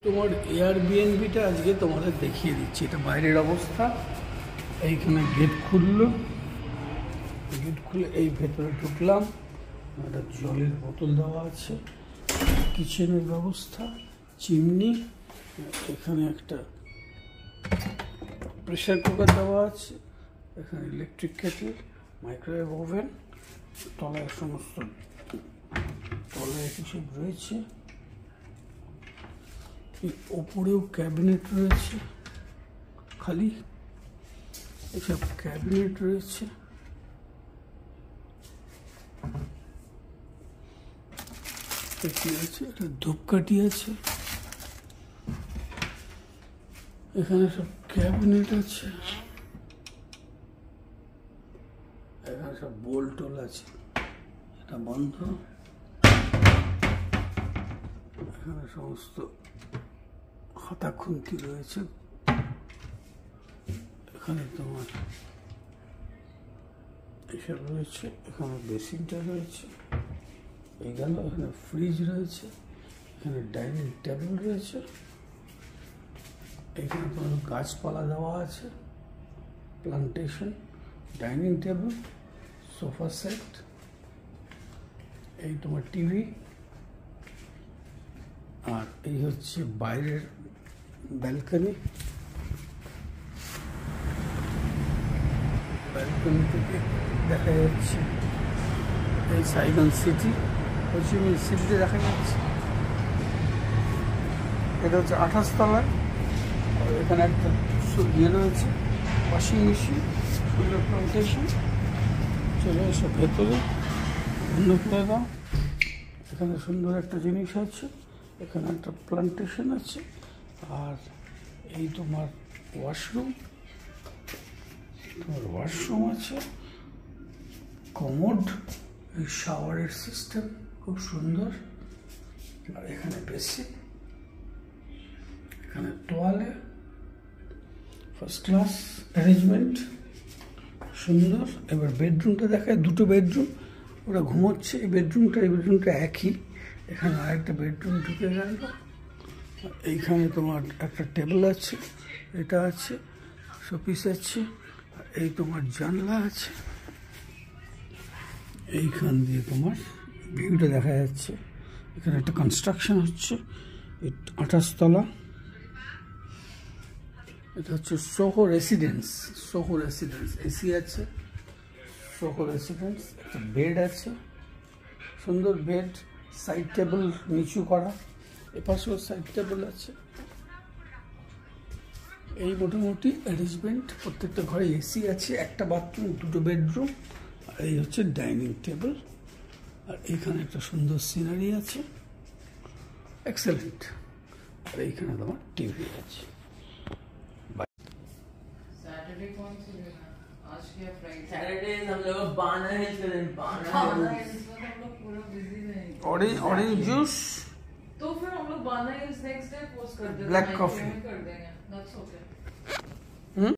তোমার এয়ারবিএনবিটা আজকে তোমাদের দেখিয়ে দিচ্ছি। এটা বাইরের অবস্থা। এইখানে গেট খুললো, গেট খুলে এই ভেতরে ঢুকলাম। একটা জলের বোতল দেওয়া আছে, কিচেনের ব্যবস্থা, চিমনি, এখানে একটা প্রেসার কুকার দেওয়া আছে, এখানে ইলেকট্রিক কেটল, মাইক্রোওয়েভ ওভেন, তলায় সমস্ত তলায় কিছু রয়েছে। ওপরেও ক্যাবিনেট রয়েছে, খালি এসব ক্যাবিনেট রয়েছে। কি আছে? একটা ধূপকাঠি আছে, এখানে সব ক্যাবিনেট আছে, এখানে সব বোল টোল আছে, এটা বন্ধ। এখানে সমস্ত হাতা খুন্তি রয়েছে, এখানে তোমার এসব রয়েছে, এখানে বেসিনটা রয়েছে, এই গেল। এখানে ফ্রিজ রয়েছে, এখানে ডাইনিং টেবিল রয়েছে, এখানে তোমার গাছপালা দেওয়া আছে, plantation, dining table, sofa set, এই তোমার টিভি। আর এই হচ্ছে বাইরের ব্যালকনি। ব্যালকনি থেকে দেখা যাচ্ছে এই সাইগন সিটি, হোচিমিন সিটিতে দেখা যাচ্ছে। এটা হচ্ছে 28 তলায়। এখানে একটা ইয়ে রয়েছে, ওয়াশিং মেশিন, সুন্দর প্লান্টেশন। চলে এসে ভেতরে বন্ধ করে দাও। এখানে সুন্দর একটা জিনিস আছে, এখানে একটা প্লান্টেশন আছে। আর এই তোমার ওয়াশরুম, তোমার ওয়াশরুম আছে, কমোড, এই শাওয়ারের সিস্টেম খুব সুন্দর। আর এখানে বেসিন, এখানে তোয়ালে, ফার্স্ট ক্লাস অ্যারেঞ্জমেন্ট, সুন্দর। এবার বেডরুমটা দেখায়, দুটো বেডরুম, ওরা ঘুমোচ্ছে। এই বেডরুমটা একই। এখানে আরেকটা বেডরুম ঢুকে গেল। এইখানে তোমার একটা টেবিল আছে, এটা আছে, শোপিস আছে। এই তোমার জানলা আছে, এইখান দিয়ে তোমার ভিউটা দেখা যাচ্ছে। এখানে একটা কনস্ট্রাকশন হচ্ছে, 28 তলা। এটা হচ্ছে সোহো রেসিডেন্স। সোহো রেসিডেন্স, এসি আছে, সোহো রেসিডেন্স। একটা বেড আছে, সুন্দর বেড, সাইড টেবিল নিচু করা, এপাশেও সাইড টেবিল আছে। এই মোটামুটি অ্যারেঞ্জমেন্ট। প্রত্যেকটা ঘরে এসি আছে, একটা বাথরুম, দুটো বেডরুম। আর এই হচ্ছে ডাইনিং টেবিল। আর এইখানে একটা সুন্দর সিনারি আছে, এক্সেলেন্ট। আর এইখানে তোমার টিভি আছে। सैटरडे कौन सी दिन है? आज क्या फ्राइडे? सैटरडे हम लोग बाना हिल्स करें, बाना हिल्स। इसमें तो हम लोग पूरा बिजी रहेंगे। ऑरेंज जूस, तो फिर हम लोग बाना हिल्स नेक्स्ट डे पोस्ट कर देंगे, Black coffee. कर देंगे। That's okay.